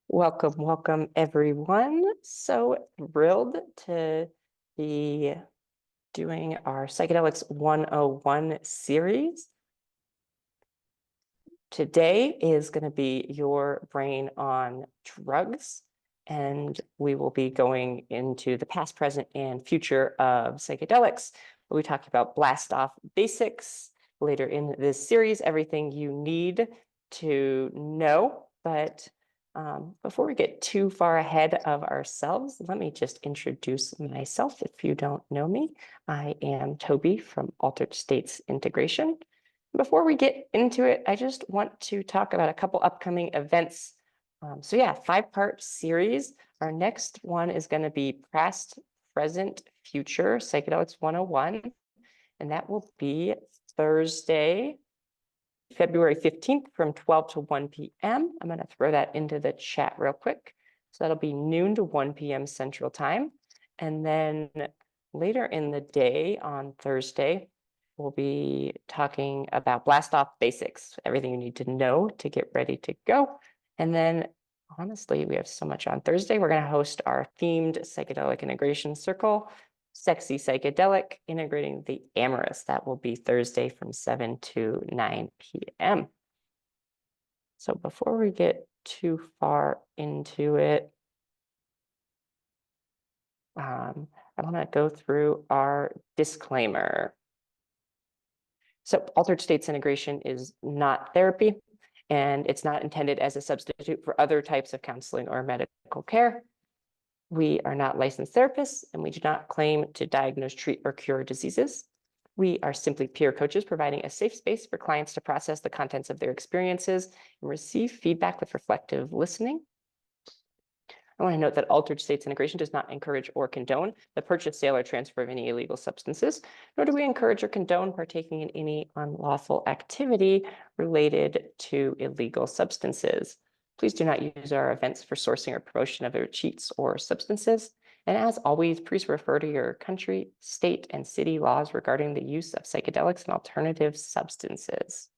Welcome, welcome everyone. So thrilled to be doing our Psychedelics 101 series. Today is going to be your brain on drugs, and we will be going into the past, present, and future of psychedelics. We'll be talking about blast off basics later in this series, everything you need to know. But before we get too far ahead of ourselves, let me just introduce myself. If you don't know me, I am Toby from Altered States Integration. Before we get into it, I just want to talk about a couple upcoming events. So yeah, 5-part series. Our next one is going to be past, present, future, Psychedelics 101. And that will be Thursday, February 15th from 12 to 1 p.m. I'm going to throw that into the chat real quick. So that'll be noon to 1 p.m. Central Time. And then later in the day on Thursday, we'll be talking about blast off basics, everything you need to know to get ready to go. And then honestly, we have so much on Thursday. We're going to host our themed psychedelic integration circle, Sexy Psychedelic, integrating the amorous. That will be Thursday from 7 to 9 p.m. So before we get too far into it, I want to go through our disclaimer. So altered states integration is not therapy, and it's not intended as a substitute for other types of counseling or medical care. We are not licensed therapists, and we do not claim to diagnose, treat, or cure diseases. We are simply peer coaches providing a safe space for clients to process the contents of their experiences and receive feedback with reflective listening. I want to note that altered states integration does not encourage or condone the purchase, sale, or transfer of any illegal substances, nor do we encourage or condone partaking in any unlawful activity related to illegal substances. Please do not use our events for sourcing or promotion of cheats or substances. And as always, please refer to your country, state, and city laws regarding the use of psychedelics and alternative substances.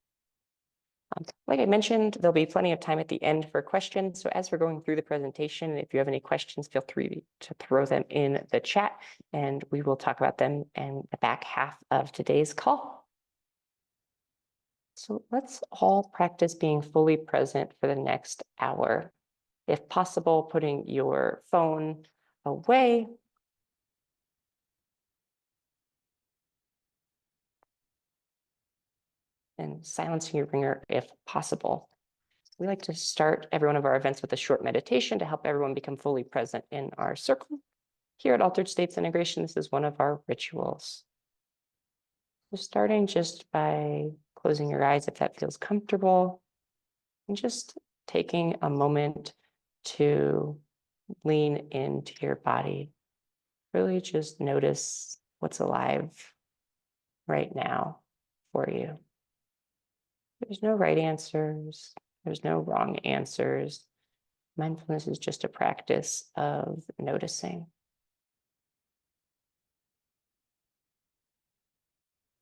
Like I mentioned, there'll be plenty of time at the end for questions. So as we're going through the presentation, if you have any questions, feel free to throw them in the chat, and we will talk about them in the back half of today's call. So let's all practice being fully present for the next hour. If possible, putting your phone away. And silencing your ringer if possible. We like to start every one of our events with a short meditation to help everyone become fully present in our circle. Here at Altered States Integration, this is one of our rituals. So starting just by closing your eyes if that feels comfortable, and just taking a moment to lean into your body. Really just notice what's alive right now for you. There's no right answers. There's no wrong answers. Mindfulness is just a practice of noticing.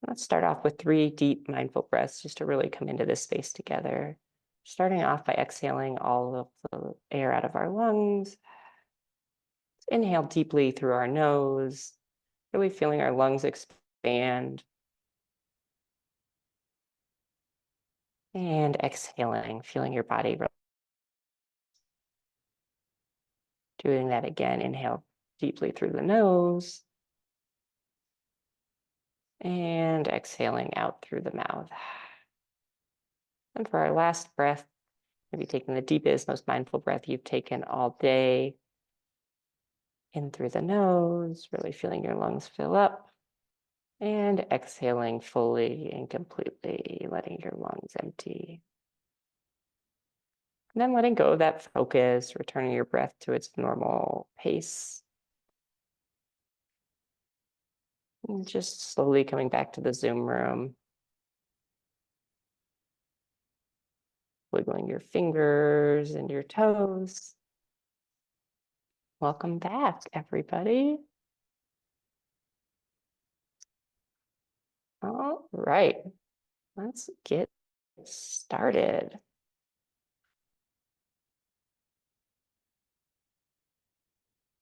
Let's start off with 3 deep mindful breaths just to really come into this space together. Starting off by exhaling all of the air out of our lungs. Inhale deeply through our nose, really feeling our lungs expand. And exhaling, feeling your body relax. Doing that again, inhale deeply through the nose. And exhaling out through the mouth. And for our last breath, maybe taking the deepest, most mindful breath you've taken all day. In through the nose, really feeling your lungs fill up. And exhaling fully and completely, letting your lungs empty. And then letting go of that focus, returning your breath to its normal pace. And just slowly coming back to the Zoom room. Wiggling your fingers and your toes. Welcome back, everybody. All right, let's get started.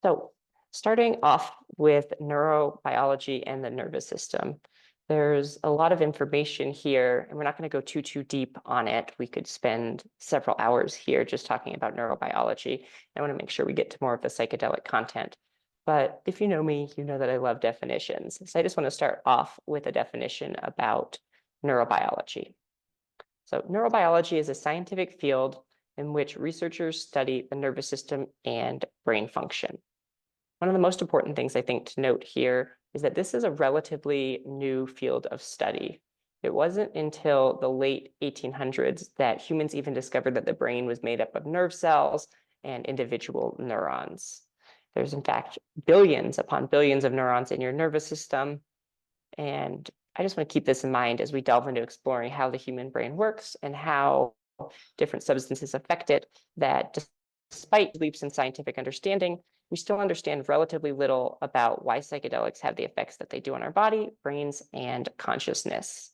So starting off with neurobiology and the nervous system, there's a lot of information here, and we're not going to go too deep on it. We could spend several hours here just talking about neurobiology. I want to make sure we get to more of the psychedelic content. But if you know me, you know that I love definitions. So I just want to start off with a definition about neurobiology. So neurobiology is a scientific field in which researchers study the nervous system and brain function. One of the most important things I think to note here is that this is a relatively new field of study. It wasn't until the late 1800s that humans even discovered that the brain was made up of nerve cells and individual neurons. There's in fact billions upon billions of neurons in your nervous system. And I just want to keep this in mind as we delve into exploring how the human brain works and how different substances affect it, that despite leaps in scientific understanding, we still understand relatively little about why psychedelics have the effects that they do on our body, brains, and consciousness.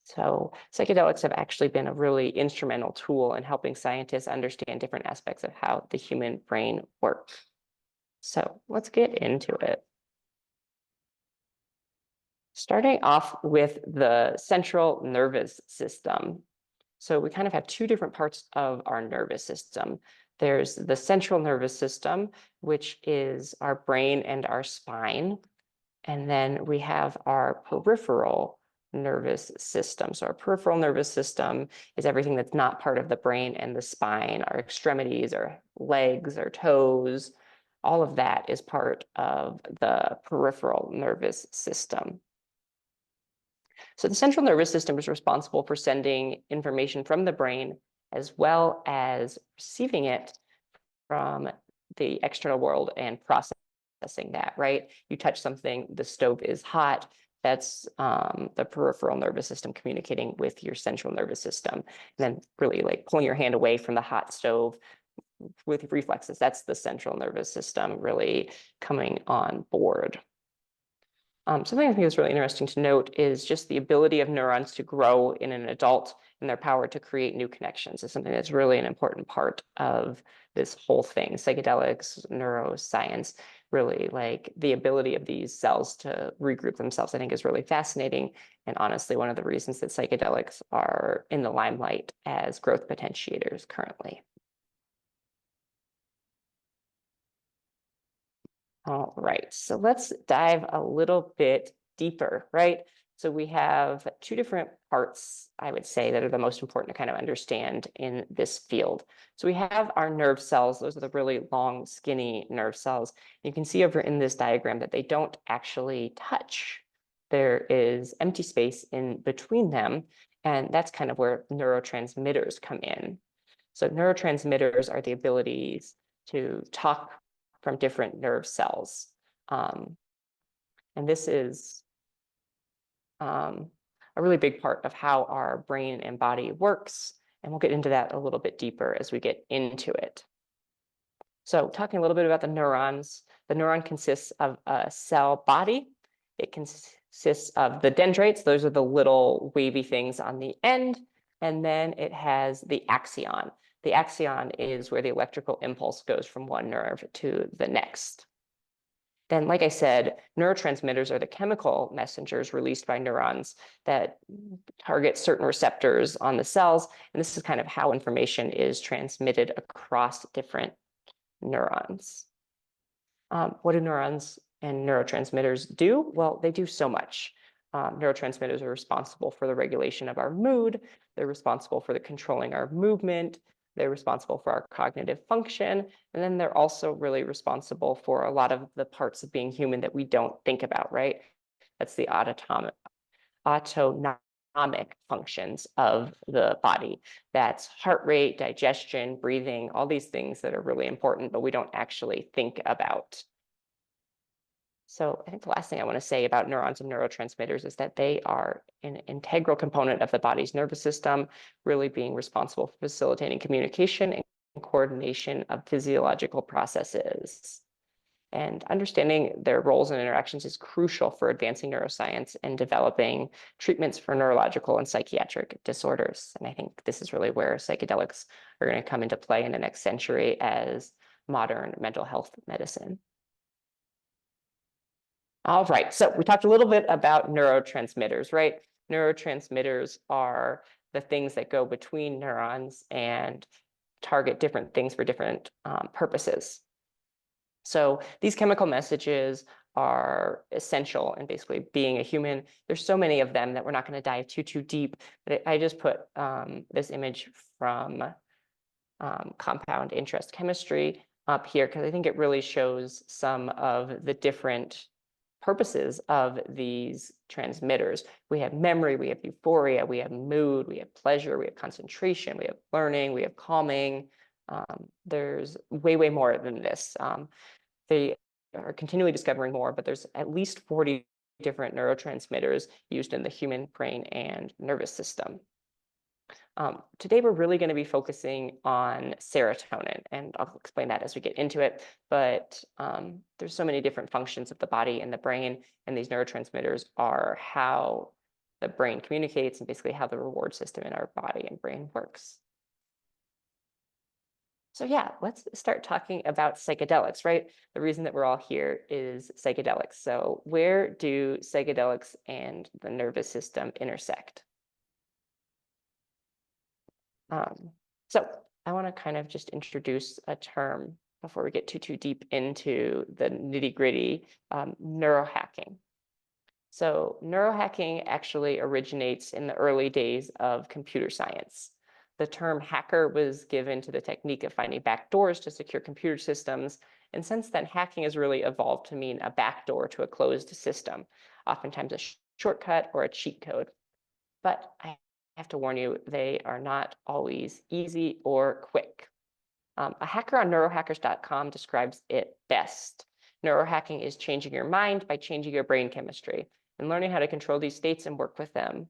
So psychedelics have actually been a really instrumental tool in helping scientists understand different aspects of how the human brain works. So let's get into it. Starting off with the central nervous system. So we kind of have two different parts of our nervous system. There's the central nervous system, which is our brain and our spine. And then we have our peripheral nervous system. So our peripheral nervous system is everything that's not part of the brain and the spine, our extremities, our legs, our toes. All of that is part of the peripheral nervous system. So the central nervous system is responsible for sending information from the brain as well as receiving it from the external world and processing that, right? You touch something, the stove is hot. That's the peripheral nervous system communicating with your central nervous system. And then really like pulling your hand away from the hot stove with reflexes. That's the central nervous system really coming on board. Something I think is really interesting to note is just the ability of neurons to grow in an adult and their power to create new connections is something that's really an important part of this whole thing. Psychedelics, neuroscience, really like the ability of these cells to regroup themselves, I think is really fascinating. And honestly, one of the reasons that psychedelics are in the limelight as growth potentiators currently. All right, so let's dive a little bit deeper, right? So we have two different parts, I would say, that are the most important to kind of understand in this field. So we have our nerve cells. Those are the really long, skinny nerve cells. You can see over in this diagram that they don't actually touch. There is empty space in between them, and that's kind of where neurotransmitters come in. So neurotransmitters are the abilities to talk from different nerve cells. And this is a really big part of how our brain and body works. And we'll get into that a little bit deeper as we get into it. So talking a little bit about the neurons, the neuron consists of a cell body. It consists of the dendrites. Those are the little wavy things on the end. And then it has the axon. The axon is where the electrical impulse goes from one nerve to the next. Then, like I said, neurotransmitters are the chemical messengers released by neurons that target certain receptors on the cells. And this is kind of how information is transmitted across different neurons. What do neurons and neurotransmitters do? Well, they do so much. Neurotransmitters are responsible for the regulation of our mood. They're responsible for the controlling our movement. They're responsible for our cognitive function. And then they're also really responsible for a lot of the parts of being human that we don't think about, right? That's the autonomic functions of the body. That's heart rate, digestion, breathing, all these things that are really important, but we don't actually think about. So I think the last thing I want to say about neurons and neurotransmitters is that they are an integral component of the body's nervous system, really being responsible for facilitating communication and coordination of physiological processes. And understanding their roles and interactions is crucial for advancing neuroscience and developing treatments for neurological and psychiatric disorders. And I think this is really where psychedelics are going to come into play in the next century as modern mental health medicine. All right, so we talked a little bit about neurotransmitters, right? Neurotransmitters are the things that go between neurons and target different things for different purposes. So these chemical messages are essential in basically being a human. There's so many of them that we're not going to dive too deep, but I just put this image from compound interest chemistry up here because I think it really shows some of the different purposes of these transmitters. We have memory, we have euphoria, we have mood, we have pleasure, we have concentration, we have learning, we have calming. There's way more than this. They are continually discovering more, but there's at least 40 different neurotransmitters used in the human brain and nervous system. Today, we're really going to be focusing on serotonin, and I'll explain that as we get into it. But there's so many different functions of the body and the brain, and these neurotransmitters are how the brain communicates and basically how the reward system in our body and brain works. So yeah, let's start talking about psychedelics, right? The reason that we're all here is psychedelics. So where do psychedelics and the nervous system intersect? So I want to kind of just introduce a term before we get too deep into the nitty-gritty, neurohacking. So neurohacking actually originates in the early days of computer science. The term hacker was given to the technique of finding backdoors to secure computer systems. And since then, hacking has really evolved to mean a backdoor to a closed system, oftentimes a shortcut or a cheat code. But I have to warn you, they are not always easy or quick. A hacker on neurohackers.com describes it best. Neurohacking is changing your mind by changing your brain chemistry and learning how to control these states and work with them.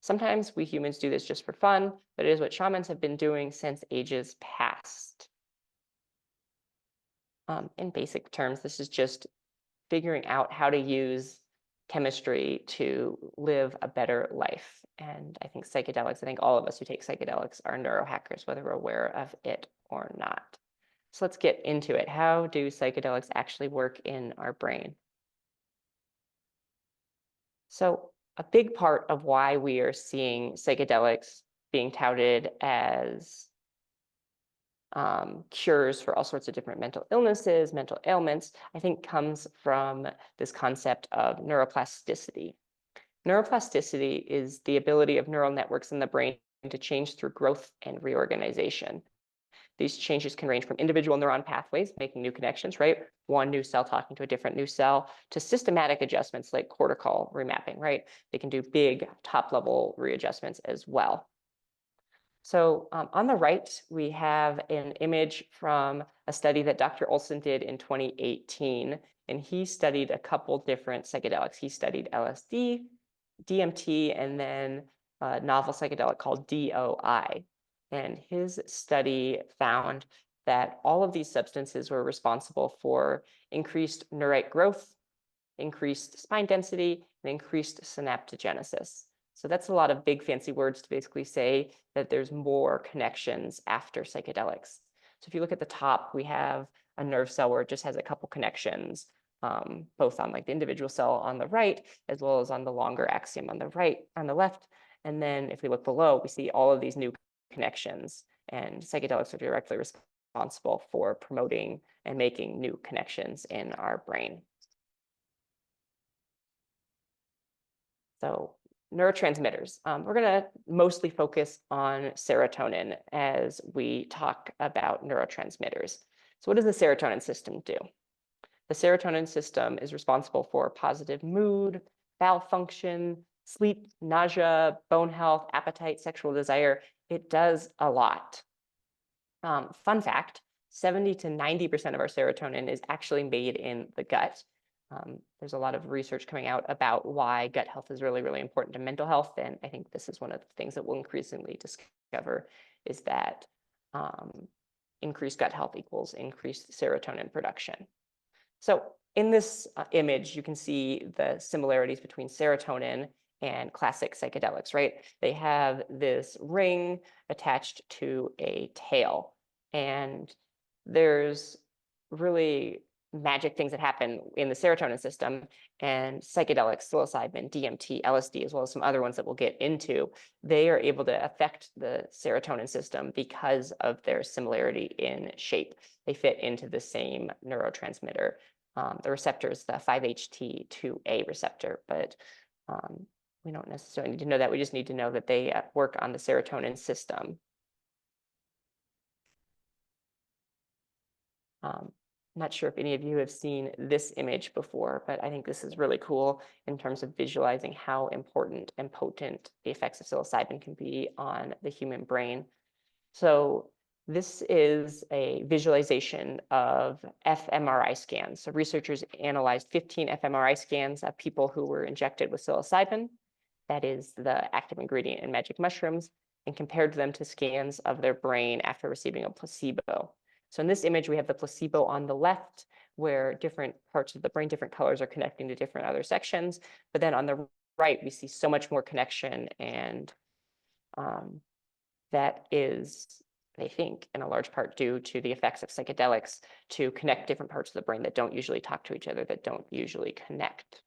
Sometimes we humans do this just for fun, but it is what shamans have been doing since ages past. In basic terms, this is just figuring out how to use chemistry to live a better life. And I think psychedelics, I think all of us who take psychedelics are neurohackers, whether we're aware of it or not. So let's get into it. How do psychedelics actually work in our brain? So a big part of why we are seeing psychedelics being touted as cures for all sorts of different mental illnesses, mental ailments, I think comes from this concept of neuroplasticity. Neuroplasticity is the ability of neural networks in the brain to change through growth and reorganization. These changes can range from individual neuron pathways, making new connections, right? One new cell talking to a different new cell, to systematic adjustments like cortical remapping, right? They can do big top-level readjustments as well. So on the right, we have an image from a study that Dr. Olson did in 2018, and he studied a couple different psychedelics. He studied LSD, DMT, and then a novel psychedelic called DOI. And his study found that all of these substances were responsible for increased neurite growth, increased spine density, and increased synaptogenesis. So that's a lot of big fancy words to basically say that there's more connections after psychedelics. So if you look at the top, we have a nerve cell where it just has a couple connections, both on like the individual cell on the right, as well as on the longer axiom on the right, on the left. And then if we look below, we see all of these new connections, and psychedelics are directly responsible for promoting and making new connections in our brain. So neurotransmitters. We're going to mostly focus on serotonin as we talk about neurotransmitters. So what does the serotonin system do? The serotonin system is responsible for positive mood, bowel function, sleep, nausea, bone health, appetite, sexual desire. It does a lot. Fun fact, 70 to 90% of our serotonin is actually made in the gut. There's a lot of research coming out about why gut health is really important to mental health. And I think this is one of the things that we'll increasingly discover is that increased gut health equals increased serotonin production. So in this image, you can see the similarities between serotonin and classic psychedelics, right? They have this ring attached to a tail. And there's really magic things that happen in the serotonin system, and psychedelics, psilocybin, DMT, LSD, as well as some other ones that we'll get into, they are able to affect the serotonin system because of their similarity in shape. They fit into the same neurotransmitter. The receptor is the 5-HT2A receptor, but we don't necessarily need to know that. We just need to know that they work on the serotonin system. I'm not sure if any of you have seen this image before, but I think this is really cool in terms of visualizing how important and potent the effects of psilocybin can be on the human brain. So this is a visualization of fMRI scans. So researchers analyzed 15 fMRI scans of people who were injected with psilocybin, that is the active ingredient in magic mushrooms, and compared them to scans of their brain after receiving a placebo. So in this image, we have the placebo on the left, where different parts of the brain, different colors are connecting to different other sections. But then on the right, we see so much more connection, and that is, I think, in a large part due to the effects of psychedelics to connect different parts of the brain that don't usually talk to each other, that don't usually connect.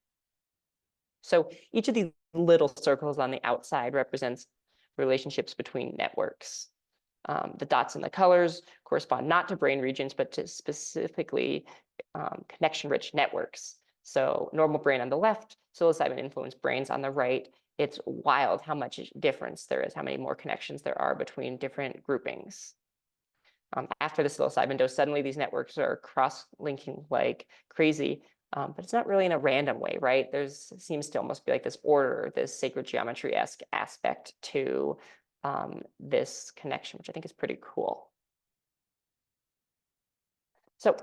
So each of these little circles on the outside represents relationships between networks. The dots and the colors correspond not to brain regions, but to specifically connection-rich networks. So normal brain on the left, psilocybin-influenced brains on the right. It's wild how much difference there is, how many more connections there are between different groupings. After the psilocybin dose, suddenly these networks are cross-linking like crazy, but it's not really in a random way, right? There's seems to almost be like this order, this sacred geometry-esque aspect to this connection, which I think is pretty cool. So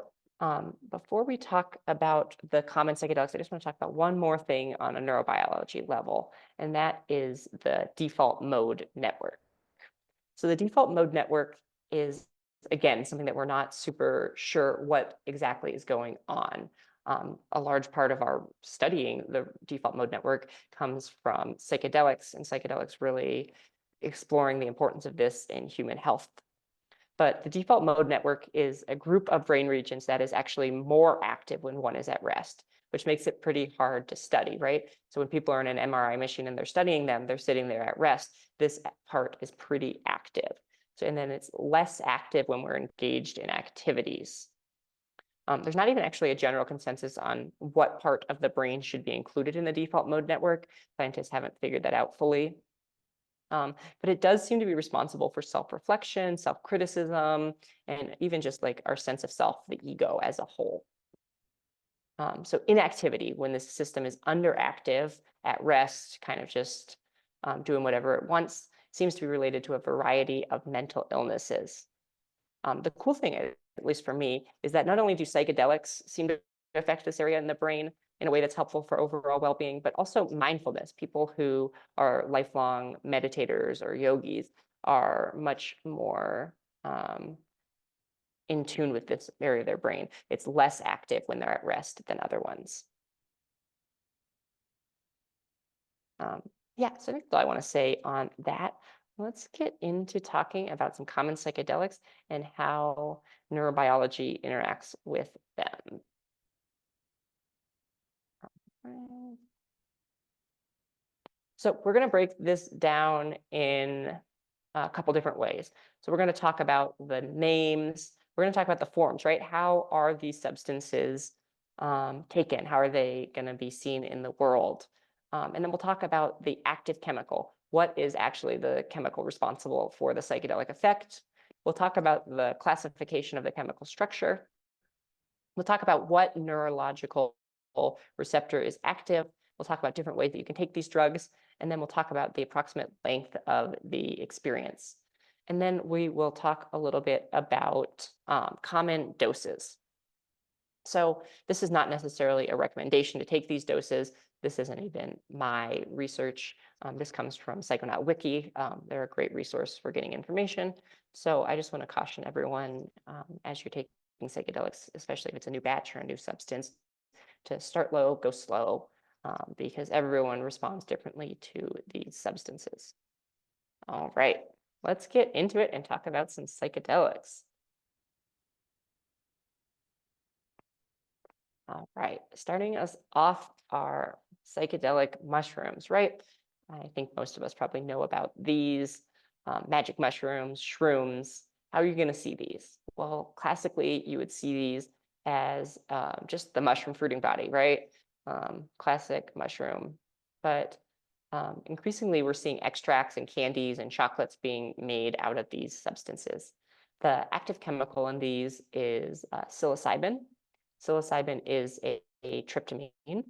before we talk about the common psychedelics, I just want to talk about one more thing on a neurobiology level, and that is the default mode network. So the default mode network is, again, something that we're not super sure what exactly is going on. A large part of our studying the default mode network comes from psychedelics, and psychedelics really exploring the importance of this in human health. But the default mode network is a group of brain regions that is actually more active when one is at rest, which makes it pretty hard to study, right? So when people are in an MRI machine and they're studying them, they're sitting there at rest. This part is pretty active. So, and then it's less active when we're engaged in activities. There's not even actually a general consensus on what part of the brain should be included in the default mode network. Scientists haven't figured that out fully. But it does seem to be responsible for self-reflection, self-criticism, and even just like our sense of self, the ego as a whole. So inactivity, when this system is underactive, at rest, kind of just doing whatever it wants, seems to be related to a variety of mental illnesses. The cool thing, at least for me, is that not only do psychedelics seem to affect this area in the brain in a way that's helpful for overall well-being, but also mindfulness. People who are lifelong meditators or yogis are much more in tune with this area of their brain. It's less active when they're at rest than other ones. Yeah, so that's all I want to say on that. Let's get into talking about some common psychedelics and how neurobiology interacts with them. So we're going to break this down in a couple different ways. So we're going to talk about the names. We're going to talk about the forms, right? How are these substances taken? How are they going to be seen in the world? And then we'll talk about the active chemical. What is actually the chemical responsible for the psychedelic effect? We'll talk about the classification of the chemical structure. We'll talk about what neurological receptor is active. We'll talk about different ways that you can take these drugs, and then we'll talk about the approximate length of the experience. And then we will talk a little bit about common doses. So this is not necessarily a recommendation to take these doses. This isn't even my research. This comes from Psychonaut Wiki. They're a great resource for getting information. So I just want to caution everyone as you're taking psychedelics, especially if it's a new batch or a new substance, to start low, go slow, because everyone responds differently to these substances. All right, let's get into it and talk about some psychedelics. All right, starting us off are psychedelic mushrooms, right? I think most of us probably know about these magic mushrooms, shrooms. How are you going to see these? Well, classically, you would see these as just the mushroom fruiting body, right? Classic mushroom. But increasingly, we're seeing extracts and candies and chocolates being made out of these substances. The active chemical in these is psilocybin. Psilocybin is a tryptamine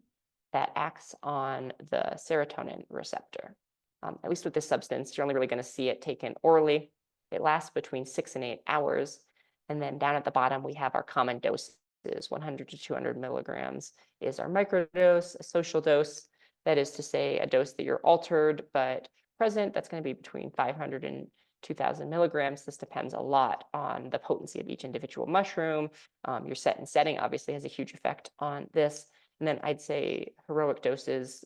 that acts on the serotonin receptor. At least with this substance, you're only really going to see it taken orally. It lasts between 6 and 8 hours. And then down at the bottom, we have our common doses. 100 to 200 milligrams is our microdose, a social dose. That is to say, a dose that you're altered but present. That's going to be between 500 and 2,000 milligrams. This depends a lot on the potency of each individual mushroom. Your set and setting obviously has a huge effect on this. And then I'd say heroic doses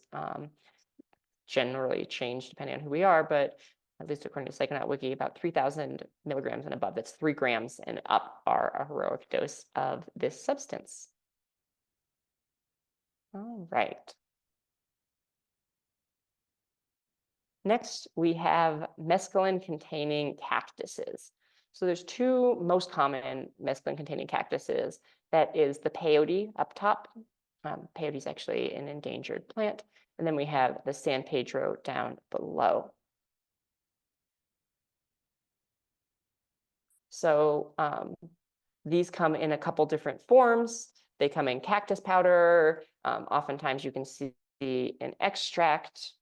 generally change depending on who we are, but at least according to Psychonaut Wiki, about 3,000 milligrams and above, that's 3 grams and up, are a heroic dose of this substance. All right. Next, we have mescaline-containing cactuses. So there's 2 most common mescaline-containing cactuses. That is the peyote up top. Peyote is actually an endangered plant. And then we have the San Pedro down below. So these come in a couple different forms. They come in cactus powder. Oftentimes you can see an extract,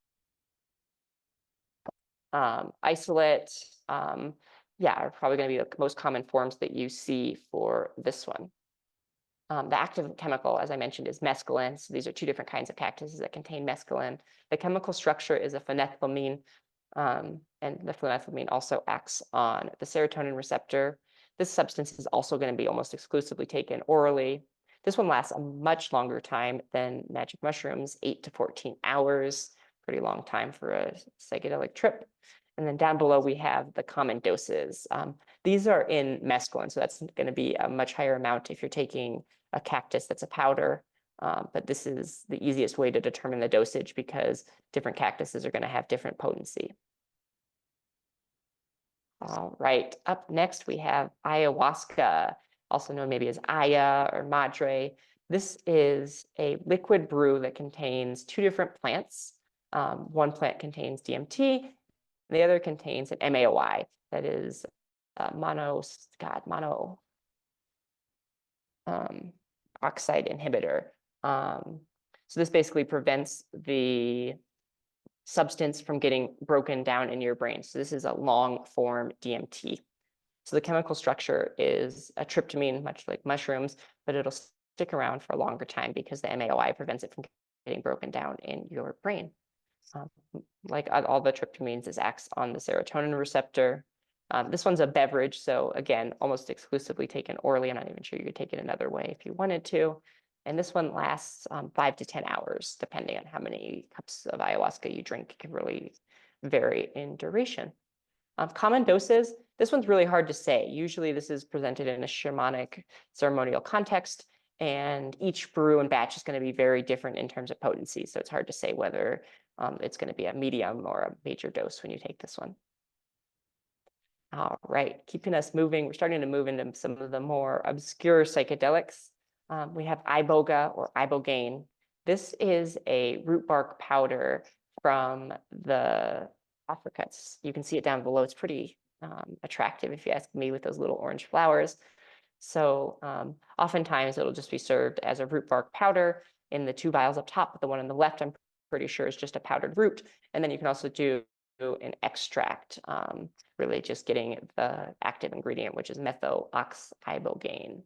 isolate. Yeah, are probably going to be the most common forms that you see for this one. The active chemical, as I mentioned, is mescaline. So these are 2 different kinds of cactuses that contain mescaline. The chemical structure is a phenethylamine, and the phenethylamine also acts on the serotonin receptor. This substance is also going to be almost exclusively taken orally. This one lasts a much longer time than magic mushrooms, 8 to 14 hours, pretty long time for a psychedelic trip. And then down below, we have the common doses. These are in mescaline, so that's going to be a much higher amount if you're taking a cactus that's a powder. But this is the easiest way to determine the dosage because different cactuses are going to have different potency. All right, up next we have ayahuasca, also known maybe as Aya or Madre. This is a liquid brew that contains 2 different plants. One plant contains DMT, the other contains an MAOI, that is mono oxide inhibitor. So this basically prevents the substance from getting broken down in your brain. So this is a long form DMT. So the chemical structure is a tryptamine, much like mushrooms, but it'll stick around for a longer time because the MAOI prevents it from getting broken down in your brain. Like all the tryptamines, this acts on the serotonin receptor. This one's a beverage, so again, almost exclusively taken orally. I'm not even sure you could take it another way if you wanted to. And this one lasts 5 to 10 hours, depending on how many cups of ayahuasca you drink. It can really vary in duration. Common doses, this one's really hard to say. Usually this is presented in a shamanic ceremonial context, and each brew and batch is going to be very different in terms of potency. So it's hard to say whether it's going to be a medium or a major dose when you take this one. All right, keeping us moving, we're starting to move into some of the more obscure psychedelics. We have iboga or ibogaine. This is a root bark powder from the Africa. You can see it down below. It's pretty attractive if you ask me, with those little orange flowers. So oftentimes it'll just be served as a root bark powder in the 2 vials up top, but the one on the left I'm pretty sure is just a powdered root. And then you can also do an extract, really just getting the active ingredient, which is methoxybogaine.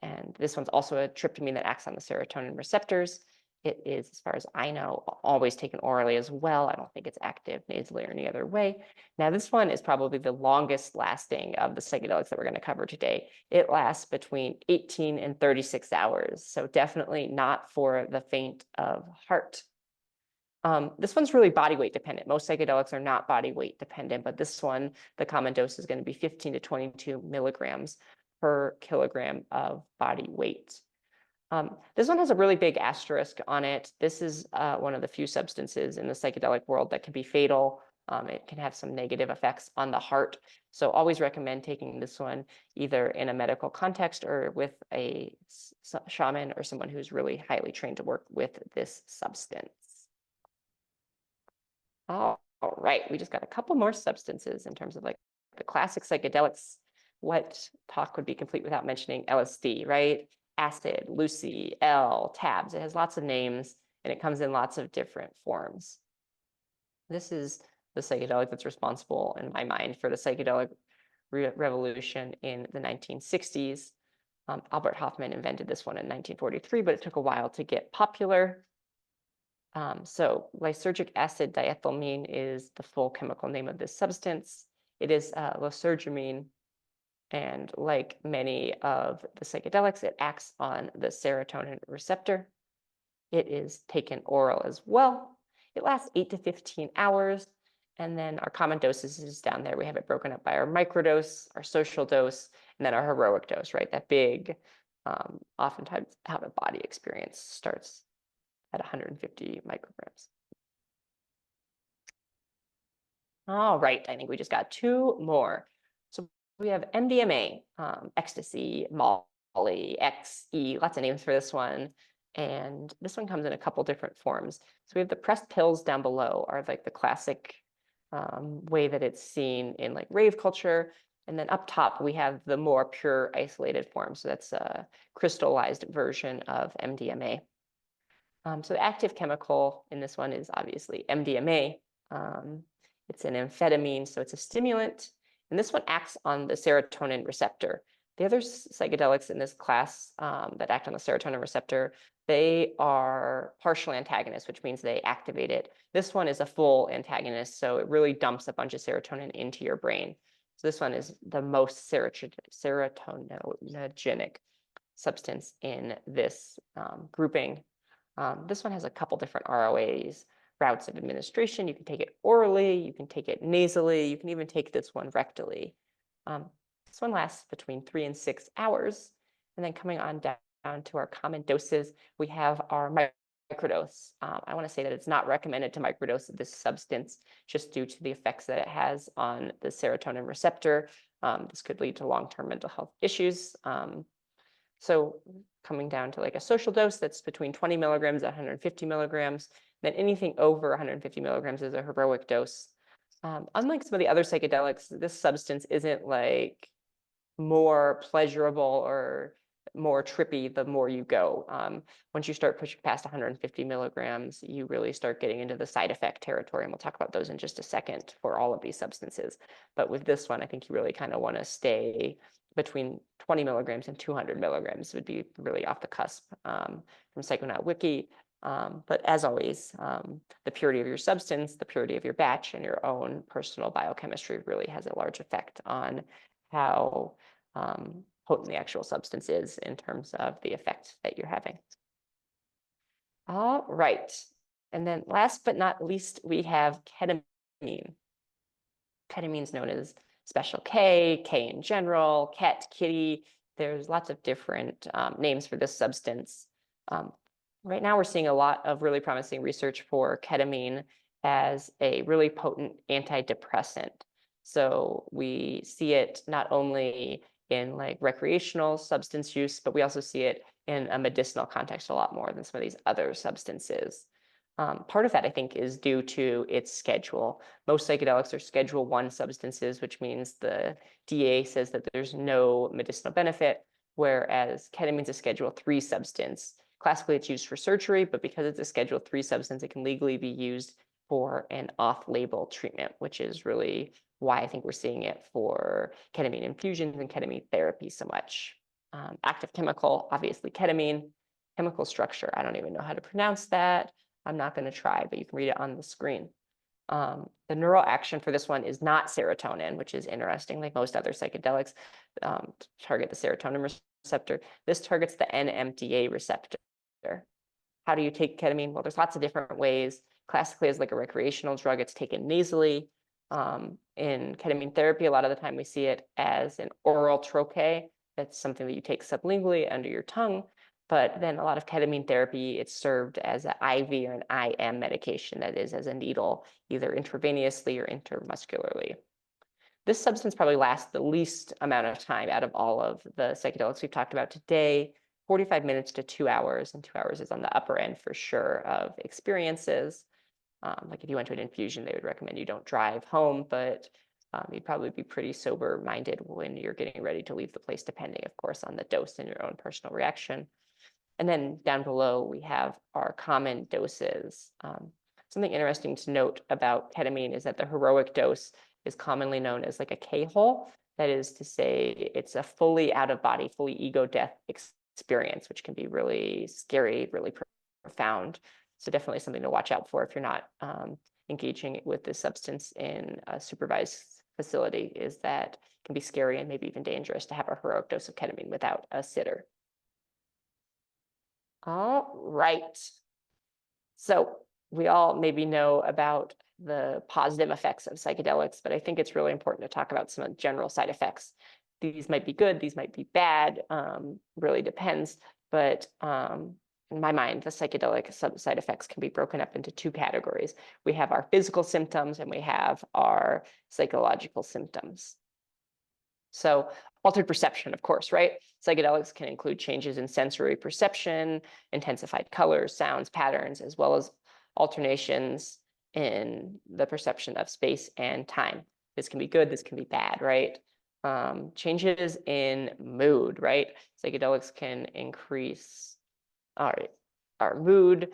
And this one's also a tryptamine that acts on the serotonin receptors. It is, as far as I know, always taken orally as well. I don't think it's active nasally or any other way. Now, this one is probably the longest lasting of the psychedelics that we're going to cover today. It lasts between 18 and 36 hours. So definitely not for the faint of heart. This one's really body weight dependent. Most psychedelics are not body weight dependent, but this one, the common dose is going to be 15 to 22 milligrams per kilogram of body weight. This one has a really big asterisk on it. This is one of the few substances in the psychedelic world that can be fatal. It can have some negative effects on the heart. So always recommend taking this one either in a medical context or with a shaman or someone who's really highly trained to work with this substance. All right, we just got a couple more substances in terms of like the classic psychedelics. What talk would be complete without mentioning LSD, right? Acid, Lucy, L, tabs. It has lots of names and it comes in lots of different forms. This is the psychedelic that's responsible, in my mind, for the psychedelic revolution in the 1960s. Albert Hofmann invented this one in 1943, but it took a while to get popular. So lysergic acid diethylamine is the full chemical name of this substance. It is lysergamine, and like many of the psychedelics, it acts on the serotonin receptor. It is taken oral as well. It lasts 8 to 15 hours. And then our common doses is down there. We have it broken up by our microdose, our social dose, and then our heroic dose, right? That big, oftentimes out-of-body experience starts at 150 micrograms. All right, I think we just got two more. So we have MDMA, ecstasy, Molly, XE, lots of names for this one. And this one comes in a couple different forms. So we have the pressed pills down below are like the classic way that it's seen in like rave culture. And then up top, we have the more pure isolated form. So that's a crystallized version of MDMA. So the active chemical in this one is obviously MDMA. It's an amphetamine, so it's a stimulant. And this one acts on the serotonin receptor. The other psychedelics in this class that act on the serotonin receptor, they are partial antagonists, which means they activate it. This one is a full antagonist, so it really dumps a bunch of serotonin into your brain. So this one is the most serotoninogenic substance in this grouping. This one has a couple different ROAs, routes of administration. You can take it orally, you can take it nasally, you can even take this one rectally. This one lasts between 3 and 6 hours. And then coming on down to our common doses, we have our microdose. I want to say that it's not recommended to microdose this substance just due to the effects that it has on the serotonin receptor. This could lead to long-term mental health issues. So coming down to like a social dose that's between 20 milligrams and 150 milligrams, then anything over 150 milligrams is a heroic dose. Unlike some of the other psychedelics, this substance isn't like more pleasurable or more trippy the more you go. Once you start pushing past 150 milligrams, you really start getting into the side effect territory. And we'll talk about those in just a second for all of these substances. But with this one, I think you really kind of want to stay between 20 milligrams and 200 milligrams would be really off the cusp from Psychonaut Wiki. But as always, the purity of your substance, the purity of your batch, and your own personal biochemistry really has a large effect on how potent the actual substance is in terms of the effect that you're having. All right. And then last but not least, we have ketamine. Ketamine is known as special K, K in general, ket, kitty. There's lots of different names for this substance. Right now, we're seeing a lot of really promising research for ketamine as a really potent antidepressant. So we see it not only in like recreational substance use, but we also see it in a medicinal context a lot more than some of these other substances. Part of that, I think, is due to its schedule. Most psychedelics are Schedule I substances, which means the DEA says that there's no medicinal benefit, whereas ketamine is a Schedule III substance. Classically, it's used for surgery, but because it's a Schedule III substance, it can legally be used for an off-label treatment, which is really why I think we're seeing it for ketamine infusions and ketamine therapy so much. Active chemical, obviously ketamine. Chemical structure, I don't even know how to pronounce that. I'm not going to try, but you can read it on the screen. The neural action for this one is not serotonin, which is interesting, like most other psychedelics target the serotonin receptor. This targets the NMDA receptor. How do you take ketamine? Well, there's lots of different ways. Classically, as like a recreational drug, it's taken nasally. In ketamine therapy, a lot of the time we see it as an oral troche. That's something that you take sublingually under your tongue. But then a lot of ketamine therapy, it's served as an IV or an IM medication, that is, as a needle, either intravenously or intramuscularly. This substance probably lasts the least amount of time out of all of the psychedelics we've talked about today, 45 minutes to 2 hours, and 2 hours is on the upper end for sure of experiences. Like if you went to an infusion, they would recommend you don't drive home, but you'd probably be pretty sober-minded when you're getting ready to leave the place, depending, of course, on the dose and your own personal reaction. And then down below, we have our common doses. Something interesting to note about ketamine is that the heroic dose is commonly known as like a K-hole. That is to say, it's a fully out-of-body, fully ego-death experience, which can be really scary, really profound. So definitely something to watch out for if you're not engaging with this substance in a supervised facility, is that it can be scary and maybe even dangerous to have a heroic dose of ketamine without a sitter. All right. So we all maybe know about the positive effects of psychedelics, but I think it's really important to talk about some general side effects. These might be good, these might be bad, really depends. But in my mind, the psychedelic side effects can be broken up into two categories. We have our physical symptoms and we have our psychological symptoms. So altered perception, of course, right? Psychedelics can include changes in sensory perception, intensified colors, sounds, patterns, as well as alternations in the perception of space and time. This can be good, this can be bad, right? Changes in mood, right? Psychedelics can increase our mood,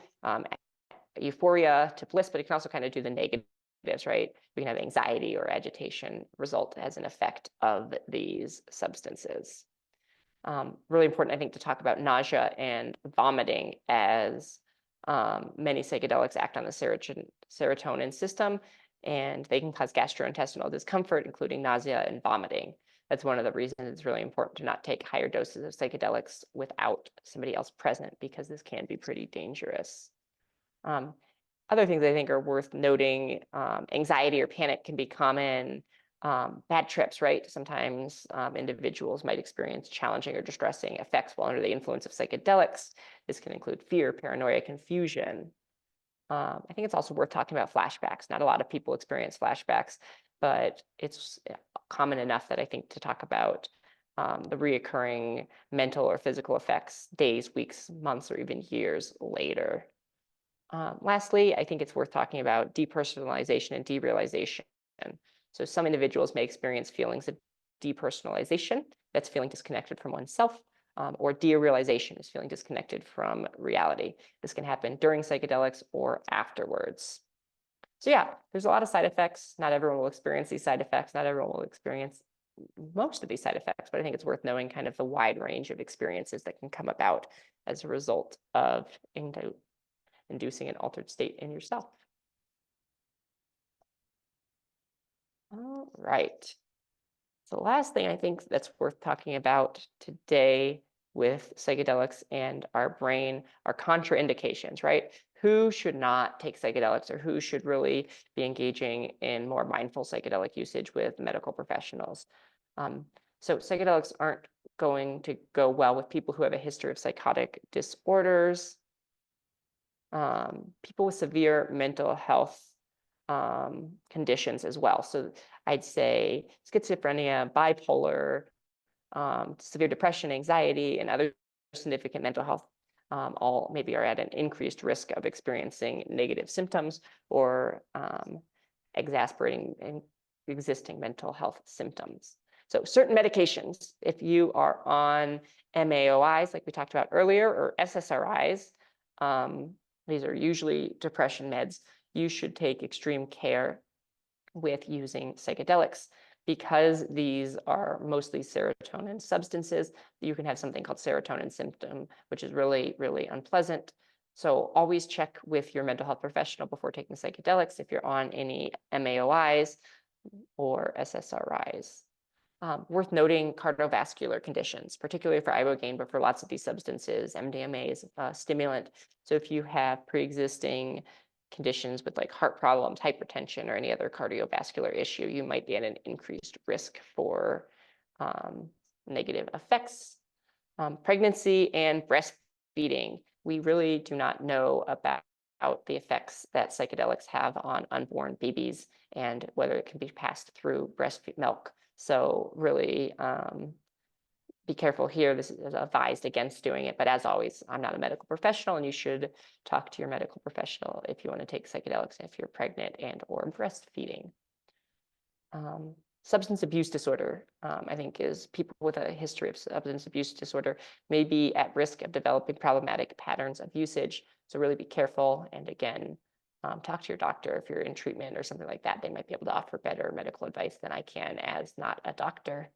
euphoria to bliss, but it can also kind of do the negatives, right? We can have anxiety or agitation result as an effect of these substances. Really important, I think, to talk about nausea and vomiting, as many psychedelics act on the serotonin system, and they can cause gastrointestinal discomfort, including nausea and vomiting. That's one of the reasons it's really important to not take higher doses of psychedelics without somebody else present, because this can be pretty dangerous. Other things I think are worth noting, anxiety or panic can be common. Bad trips, right? Sometimes individuals might experience challenging or distressing effects while under the influence of psychedelics. This can include fear, paranoia, confusion. I think it's also worth talking about flashbacks. Not a lot of people experience flashbacks, but it's common enough that I think to talk about the reoccurring mental or physical effects days, weeks, months, or even years later. Lastly, I think it's worth talking about depersonalization and derealization. So some individuals may experience feelings of depersonalization, that's feeling disconnected from oneself, or derealization is feeling disconnected from reality. This can happen during psychedelics or afterwards. So yeah, there's a lot of side effects. Not everyone will experience these side effects. Not everyone will experience most of these side effects, but I think it's worth knowing kind of the wide range of experiences that can come about as a result of inducing an altered state in yourself. All right. So the last thing I think that's worth talking about today with psychedelics and our brain are contraindications, right? Who should not take psychedelics, or who should really be engaging in more mindful psychedelic usage with medical professionals? So psychedelics aren't going to go well with people who have a history of psychotic disorders, people with severe mental health conditions as well. So I'd say schizophrenia, bipolar, severe depression, anxiety, and other significant mental health all maybe are at an increased risk of experiencing negative symptoms or exasperating and existing mental health symptoms. So certain medications, if you are on MAOIs, like we talked about earlier, or SSRIs, these are usually depression meds, you should take extreme care with using psychedelics. Because these are mostly serotonin substances, you can have something called serotonin symptom, which is really, really unpleasant. So always check with your mental health professional before taking psychedelics if you're on any MAOIs or SSRIs. Worth noting cardiovascular conditions, particularly for ibogaine, but for lots of these substances, MDMA is a stimulant. So if you have pre-existing conditions with like heart problems, hypertension, or any other cardiovascular issue, you might be at an increased risk for negative effects. Pregnancy and breastfeeding. We really do not know about the effects that psychedelics have on unborn babies and whether it can be passed through breast milk. So really be careful here. This is advised against doing it. But as always, I'm not a medical professional, and you should talk to your medical professional if you want to take psychedelics if you're pregnant and or breastfeeding. Substance abuse disorder, I think, is people with a history of substance abuse disorder may be at risk of developing problematic patterns of usage. So really be careful. And again, talk to your doctor if you're in treatment or something like that. They might be able to offer better medical advice than I can as not a doctor.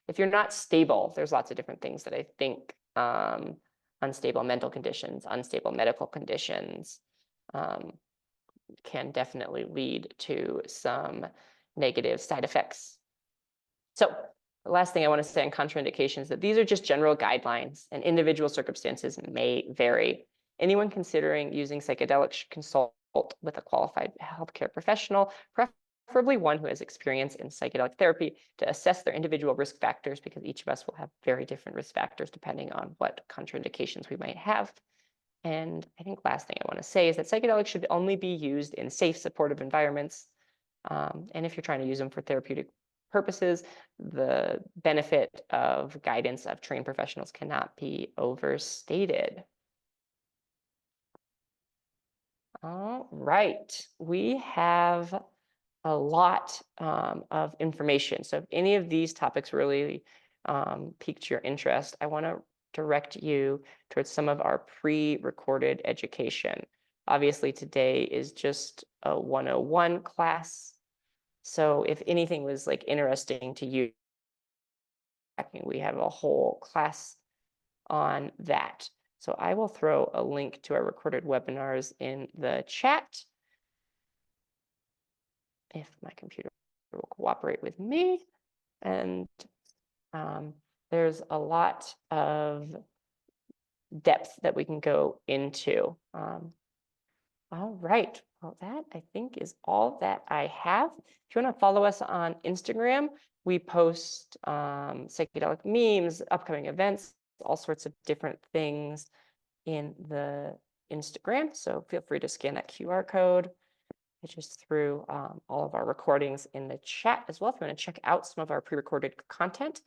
If you're not stable, there's lots of different things that I think, unstable mental conditions, unstable medical conditions, can definitely lead to some negative side effects. So the last thing I want to say on contraindications is that these are just general guidelines and individual circumstances may vary. Anyone considering using psychedelics should consult with a qualified healthcare professional, preferably one who has experience in psychedelic therapy, to assess their individual risk factors, because each of us will have very different risk factors depending on what contraindications we might have. And I think last thing I want to say is that psychedelics should only be used in safe, supportive environments. And if you're trying to use them for therapeutic purposes, the benefit of guidance of trained professionals cannot be overstated. All right, we have a lot of information. So if any of these topics really piqued your interest, I want to direct you towards some of our pre-recorded education. Obviously, today is just a 101 class. So if anything was like interesting to you, we have a whole class on that. So I will throw a link to our recorded webinars in the chat, if my computer will cooperate with me. And there's a lot of depth that we can go into. All right, well, that I think is all that I have. If you want to follow us on Instagram, we post psychedelic memes, upcoming events, all sorts of different things in the Instagram. So feel free to scan that QR code. I just threw all of our recordings in the chat as well if you want to check out some of our pre-recorded content.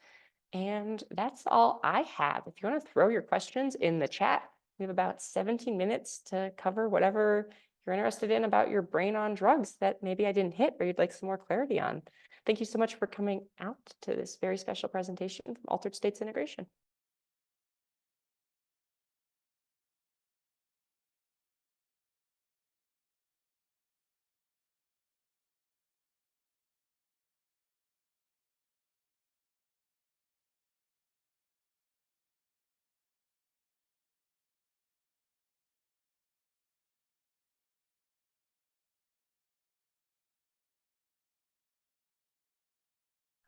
And that's all I have. If you want to throw your questions in the chat, we have about 17 minutes to cover whatever you're interested in about your brain on drugs that maybe I didn't hit or you'd like some more clarity on. Thank you so much for coming out to this very special presentation from Altered States Integration.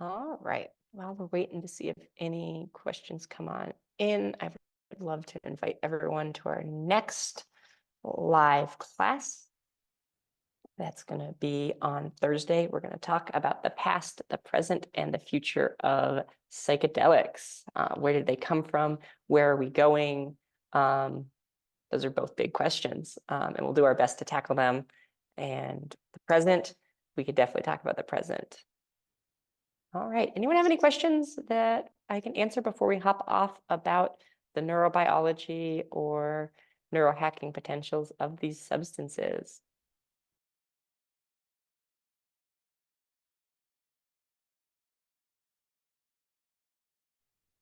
All right, while we're waiting to see if any questions come on in, I would love to invite everyone to our next live class. That's going to be on Thursday. We're going to talk about the past, the present, and the future of psychedelics. Where did they come from? Where are we going? Those are both big questions, and we'll do our best to tackle them. And the present, we could definitely talk about the present. All right, anyone have any questions that I can answer before we hop off about the neurobiology or neurohacking potentials of these substances?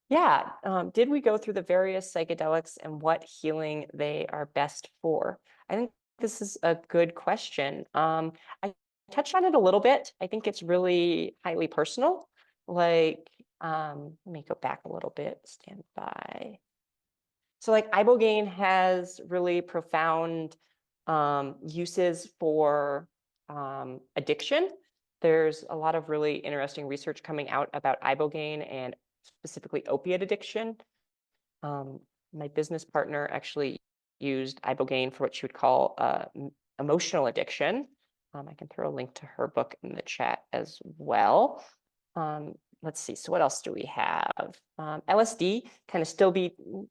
Yeah, did we go through the various psychedelics and what healing they are best for? I think this is a good question. I touched on it a little bit. I think it's really highly personal. Like, let me go back a little bit, stand by. So like ibogaine has really profound uses for addiction. There's a lot of really interesting research coming out about ibogaine and specifically opiate addiction. My business partner actually used ibogaine for what she would call emotional addiction. I can throw a link to her book in the chat as well. let's see, so what else do we have? LSD kind of still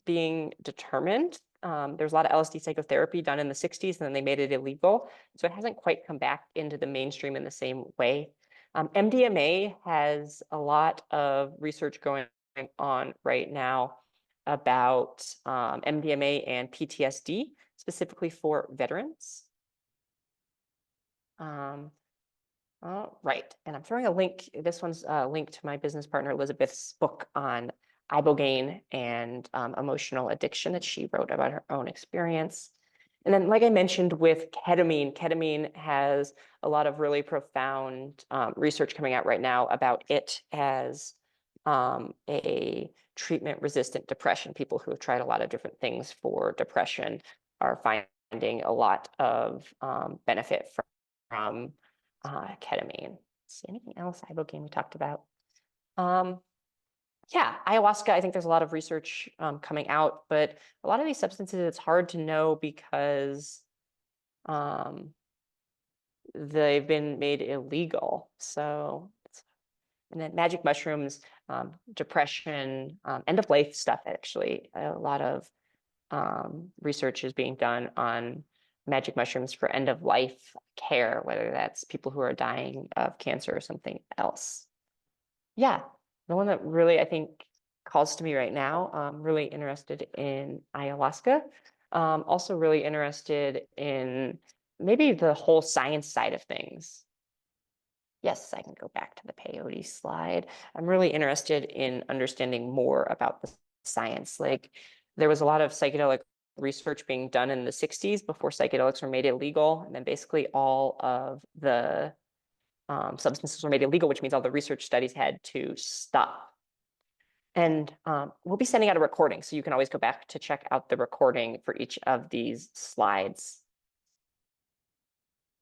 being determined. There's a lot of LSD psychotherapy done in the 60s, and then they made it illegal. So it hasn't quite come back into the mainstream in the same way. MDMA has a lot of research going on right now about MDMA and PTSD, specifically for veterans. Right, and I'm throwing a link. This one's a link to my business partner Elizabeth's book on ibogaine and emotional addiction that she wrote about her own experience. And then, like I mentioned, with ketamine, ketamine has a lot of really profound research coming out right now about it as a treatment-resistant depression. People who have tried a lot of different things for depression are finding a lot of benefit from ketamine. Let's see, anything else? Ibogaine we talked about. Yeah, ayahuasca, I think there's a lot of research coming out, but a lot of these substances, it's hard to know because they've been made illegal. So, and then magic mushrooms, depression, end of life stuff, actually. A lot of research is being done on magic mushrooms for end of life care, whether that's people who are dying of cancer or something else. Yeah, the one that really, I think, calls to me right now, I'm really interested in ayahuasca. Also really interested in maybe the whole science side of things. Yes, I can go back to the peyote slide. I'm really interested in understanding more about the science. Like, there was a lot of psychedelic research being done in the 60s before psychedelics were made illegal. And then basically all of the substances were made illegal, which means all the research studies had to stop. And we'll be sending out a recording, so you can always go back to check out the recording for each of these slides.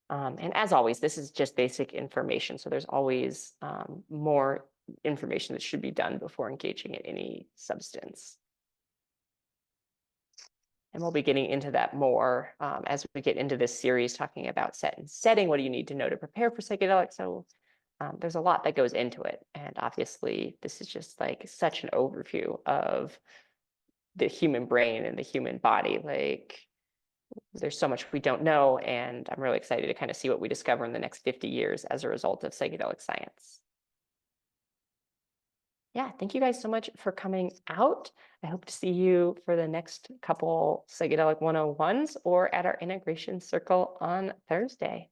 And as always, this is just basic information, so there's always more information that should be done before engaging in any substance. And we'll be getting into that more as we get into this series talking about set and setting. What do you need to know to prepare for psychedelics? So there's a lot that goes into it. And obviously, this is just like such an overview of the human brain and the human body. Like, there's so much we don't know. And I'm really excited to kind of see what we discover in the next 50 years as a result of psychedelic science. Yeah, thank you guys so much for coming out. I hope to see you for the next couple Psychedelic 101s or at our integration circle on Thursday.